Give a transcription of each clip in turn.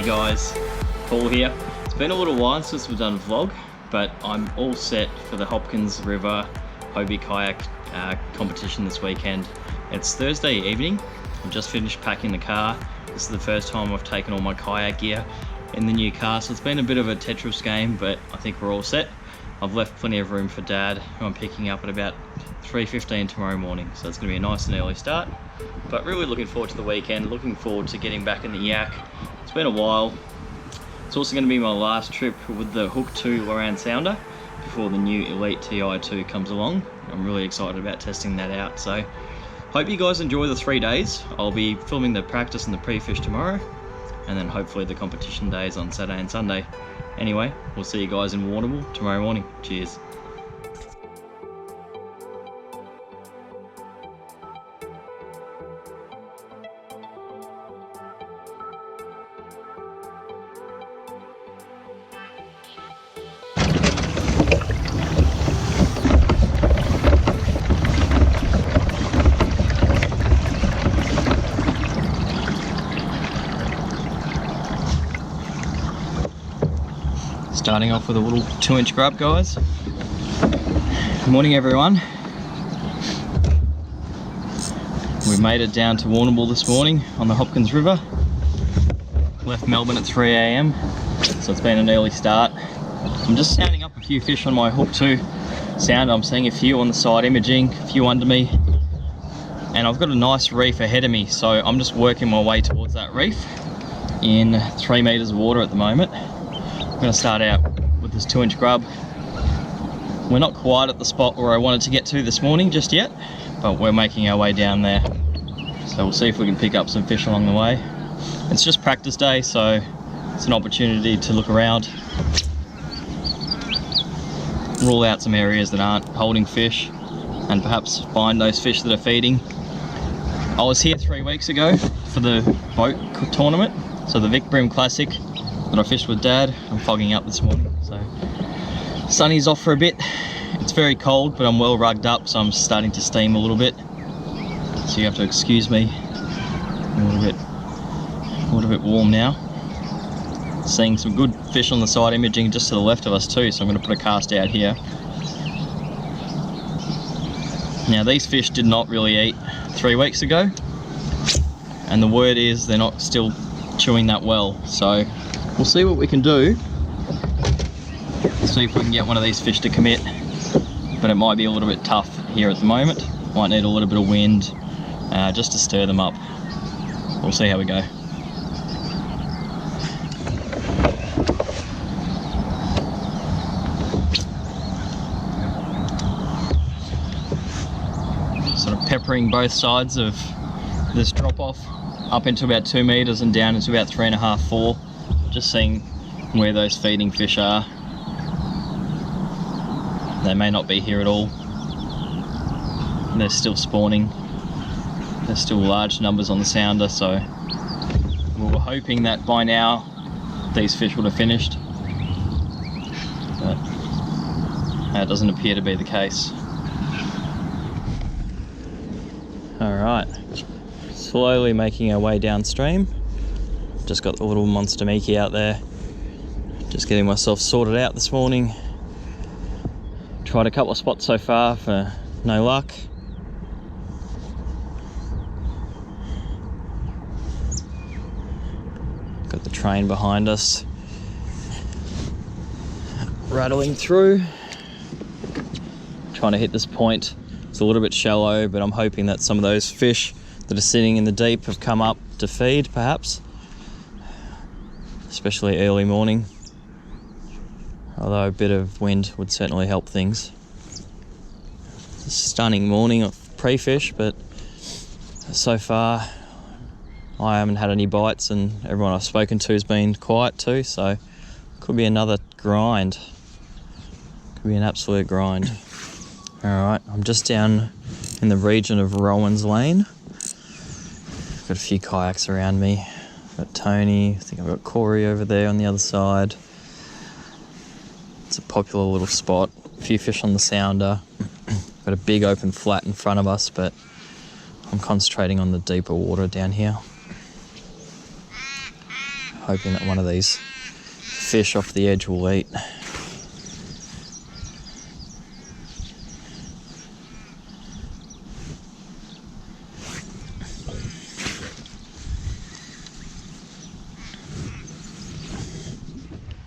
guys, Paul here. It's been a little while since we've done a vlog, but I'm all set for the Hopkins River Hobie Kayak competition this weekend. It's Thursday evening. I've just finished packing the car. This is the first time I've taken all my kayak gear in the new car, so it's been a bit of a Tetris game, but I think we're all set. I've left plenty of room for Dad, who I'm picking up at about 3:15 tomorrow morning, so it's going to be a nice and early start. But really looking forward to the weekend, looking forward to getting back in the yak. It's been a while. It's also going to be my last trip with the Hook 2 Loran Sounder before the new Elite TI2 comes along. I'm really excited about testing that out, so hope you guys enjoy the 3 days. I'll be filming the practice and the pre-fish tomorrow, and then hopefully the competition days on Saturday and Sunday. Anyway, we'll see you guys in Warrnambool tomorrow morning. Cheers. Starting off with a little 2-inch grub, guys. Good morning, everyone. We made it down to Warrnambool this morning on the Hopkins River. Left Melbourne at 3 AM, so it's been an early start. I'm just sounding up a few fish on my Hook 2 sounder. I'm seeing a few on the side imaging, a few under me, and I've got a nice reef ahead of me, so I'm just working my way towards that reef in 3 meters of water at the moment. I'm going to start out with this 2-inch grub. We're not quite at the spot where I wanted to get to this morning just yet, but we're making our way down there. So we'll see if we can pick up some fish along the way. It's just practice day, so it's an opportunity to look around, rule out some areas that aren't holding fish, and perhaps find those fish that are feeding. I was here 3 weeks ago for the boat tournament, so the Vic Bream Classic that I fished with Dad. I'm fogging up this morning, so sunny's off for a bit. It's very cold, but I'm well rugged up, so I'm starting to steam a little bit, so you have to excuse me. A little bit warm now. Seeing some good fish on the side imaging just to the left of us too, so I'm going to put a cast out here. Now these fish did not really eat 3 weeks ago, and the word is they're not still chewing that well, so we'll see what we can do. See if we can get one of these fish to commit, but it might be a little bit tough here at the moment. Might need a little bit of wind just to stir them up. We'll see how we go. Sort of peppering both sides of this drop off up into about 2 meters and down into about 3.5, 4. Just seeing where those feeding fish are. They may not be here at all. They're still spawning. There's still large numbers on the sounder, so we were hoping that by now these fish would have finished, but that doesn't appear to be the case. Alright, slowly making our way downstream. Just got the little monster Miki out there. Just getting myself sorted out this morning. Tried a couple of spots so far for no luck. Got the train behind us, rattling through. Trying to hit this point. It's a little bit shallow, but I'm hoping that some of those fish that are sitting in the deep have come up to feed, perhaps. Especially early morning, although a bit of wind would certainly help things. It's a stunning morning of pre-fish, but so far I haven't had any bites, and everyone I've spoken to has been quiet too, so could be another grind. Could be an absolute grind. Alright, I'm just down in the region of Rowan's Lane. Got a few kayaks around me. Got Tony, I think I've got Corey over there on the other side. It's a popular little spot. A few fish on the sounder. Got a big open flat in front of us, but I'm concentrating on the deeper water down here. hoping that one of these fish off the edge will eat.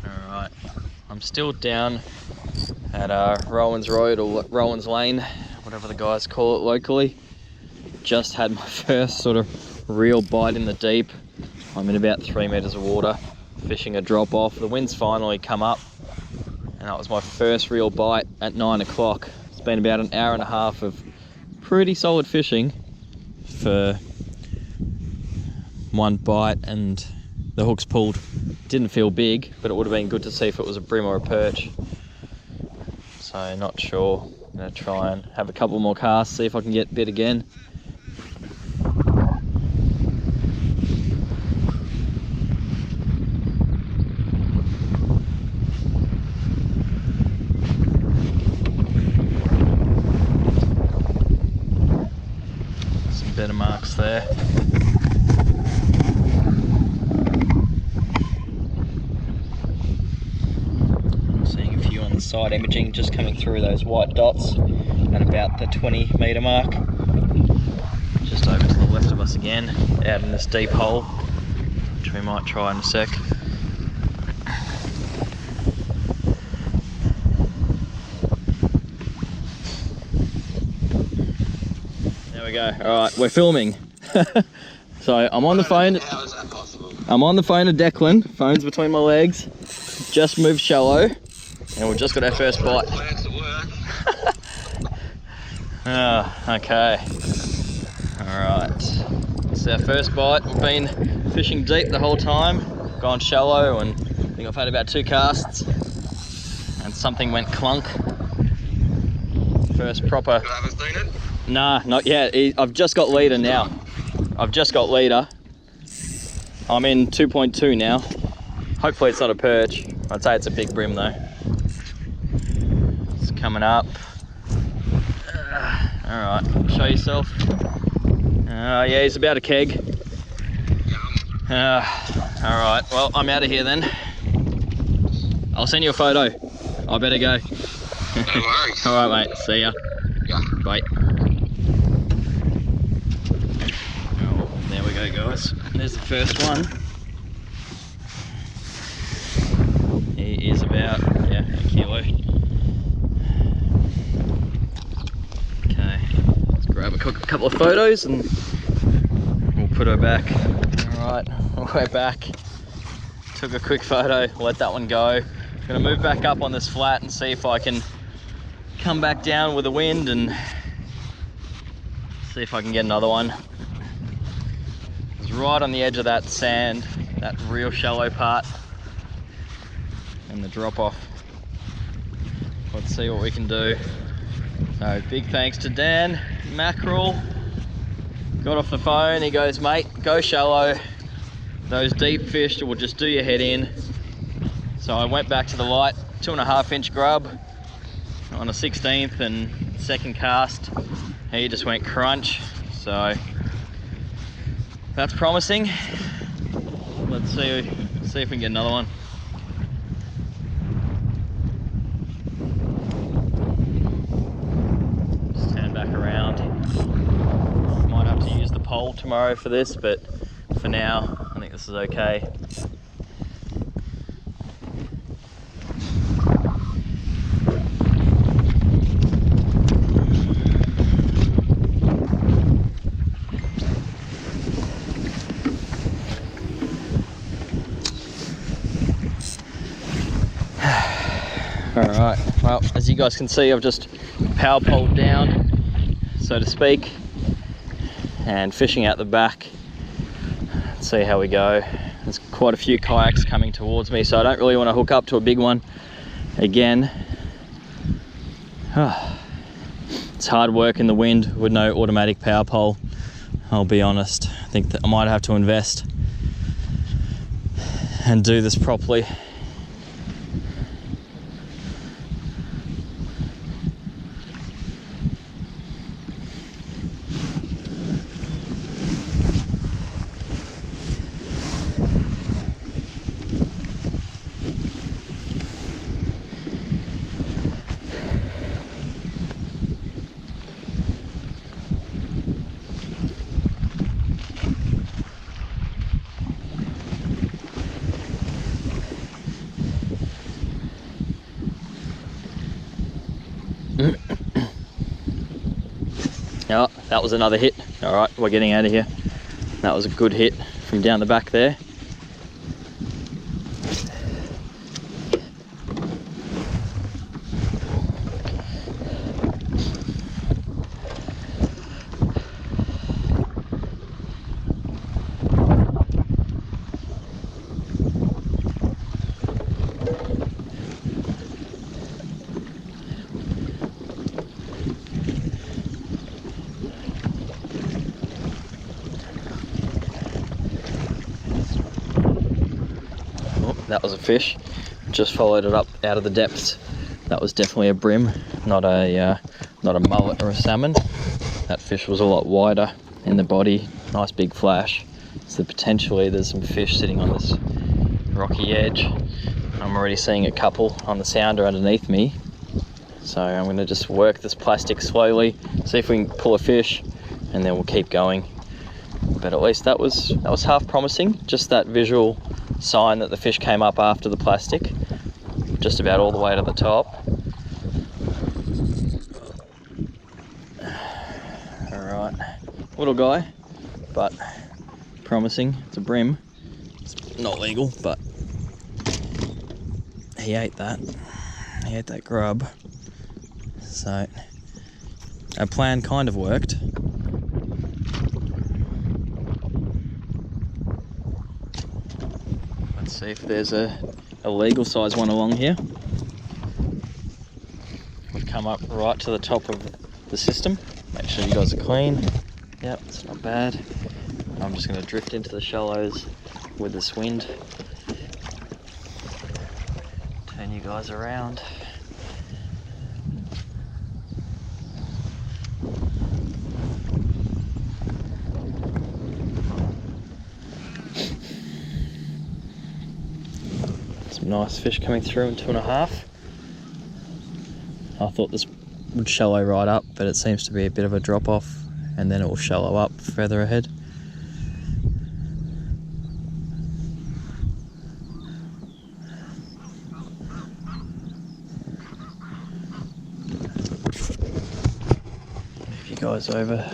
Alright, I'm still down at Rowan's Road or Rowan's Lane, whatever the guys call it locally. Just had my first sort of real bite in the deep. I'm in about 3 meters of water, fishing a drop off. The wind's finally come up, and that was my first real bite at 9 o'clock. It's been about an hour and a half of pretty solid fishing for one bite, and the hook's pulled. Didn't feel big, but it would have been good to see if it was a bream or a perch. So not sure. I'm gonna try and have a couple more casts, see if I can get bit again. Some better marks there. Side imaging just coming through those white dots at about the 20 meter mark. Just over to the left of us again, out in this deep hole, which we might try in a sec. There we go. Alright, we're filming. So I'm on the phone. How is that possible? I'm on the phone to Declan, phone's between my legs, just moved shallow. And we've just got our first bite. Oh, okay. Alright. It's our first bite. We've been fishing deep the whole time, gone shallow, and I think I've had about 2 casts. And something went clunk. First proper. You haven't seen it? Nah, not yet. I've just got leader now. I've just got leader. I'm in 2.2 now. Hopefully it's not a perch. I'd say it's a big bream though. Coming up. Alright, show yourself. Yeah, he's about a keg. Alright, well, I'm out of here then. I'll send you a photo. I better go. No worries. Alright, mate. See ya. Yeah. Bye. Oh, there we go, guys. There's the first one. He is about, yeah, a kilo. Grab a couple of photos and we'll put her back. Alright, we're back. Took a quick photo, let that one go. Gonna move back up on this flat and see if I can come back down with the wind and see if I can get another one. It's right on the edge of that sand, that real shallow part, and the drop off. Let's see what we can do. So big thanks to Dan Mackerel. Got off the phone, he goes, mate, go shallow. Those deep fish will just do your head in. So I went back to the light, 2.5 inch grub on a 16th and second cast. He just went crunch. So that's promising. Let's see if we can get another one. Pole tomorrow for this, but for now I think this is okay. Alright, well, as you guys can see, I've just power poled down, so to speak, and fishing out the back. Let's see how we go. There's quite a few kayaks coming towards me, so I don't really want to hook up to a big one again. It's hard work in the wind with no automatic power pole, I'll be honest. I think that I might have to invest and do this properly. that was another hit. All right, we're getting out of here. That was a good hit from down the back there. That was a fish. Just followed it up out of the depths. That was definitely a bream, not a mullet or a salmon. That fish was a lot wider in the body, nice big flash. So potentially there's some fish sitting on this rocky edge. I'm already seeing a couple on the sounder underneath me. So I'm going to just work this plastic slowly, see if we can pull a fish, and then we'll keep going. But at least that was half promising. Just that visual sign that the fish came up after the plastic, just about all the way to the top. Alright, little guy, but promising. It's a bream. It's not legal, but he ate that. He ate that grub. So our plan kind of worked. See if there's a legal size one along here. We've come up right to the top of the system. Make sure you guys are clean. Yep, it's not bad. I'm just going to drift into the shallows with this wind. Turn you guys around. Nice fish coming through in 2.5. I thought this would shallow right up, but it seems to be a bit of a drop off, and then it will shallow up further ahead. Move you guys over.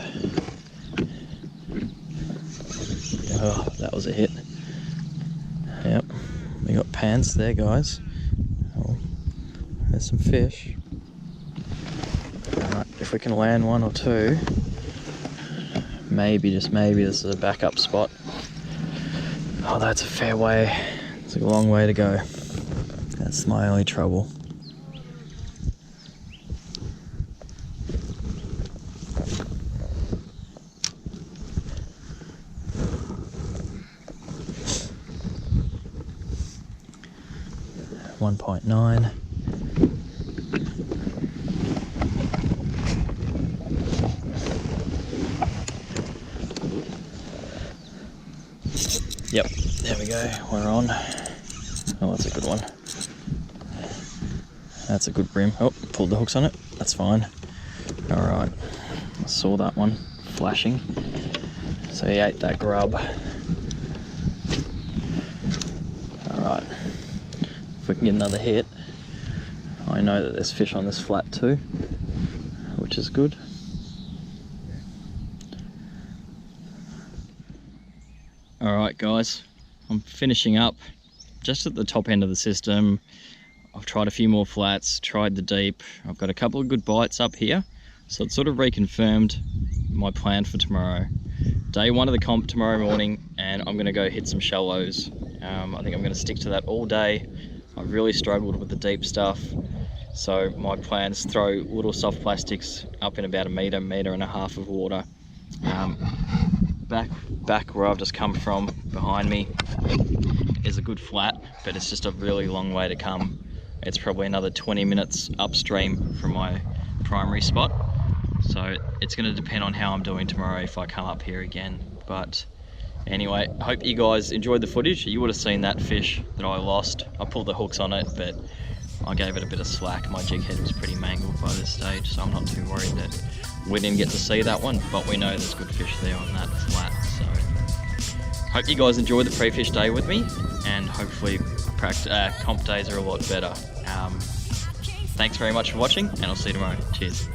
Oh, that was a hit. Yep. We got pants there, guys. Oh, there's some fish. Alright, if we can land one or two, maybe, just maybe, this is a backup spot. Oh, that's a fair way. It's a long way to go. That's my only trouble. .9. Yep, there we go, we're on. Oh, that's a good one. That's a good bream. Oh, pulled the hooks on it, that's fine. Alright, I saw that one flashing. So he ate that grub. Alright. If we can get another hit. I know that there's fish on this flat too, which is good. Alright guys, I'm finishing up just at the top end of the system. I've tried a few more flats, tried the deep. I've got a couple of good bites up here, so it's sort of reconfirmed my plan for tomorrow. Day one of the comp tomorrow morning, and I'm going to go hit some shallows. I think I'm going to stick to that all day. I've really struggled with the deep stuff, so my plan is throw little soft plastics up in about a metre and a half of water. Back where I've just come from, behind me, is a good flat, but it's just a really long way to come. It's probably another 20 minutes upstream from my primary spot, so it's going to depend on how I'm doing tomorrow if I come up here again. But anyway, I hope you guys enjoyed the footage. You would have seen that fish that I lost. I pulled the hooks on it, but I gave it a bit of slack. My jig head was pretty mangled by this stage, so I'm not too worried that we didn't get to see that one, but we know there's good fish there on that flat. So hope you guys enjoyed the pre-fish day with me, and hopefully comp days are a lot better. Thanks very much for watching, and I'll see you tomorrow. Cheers.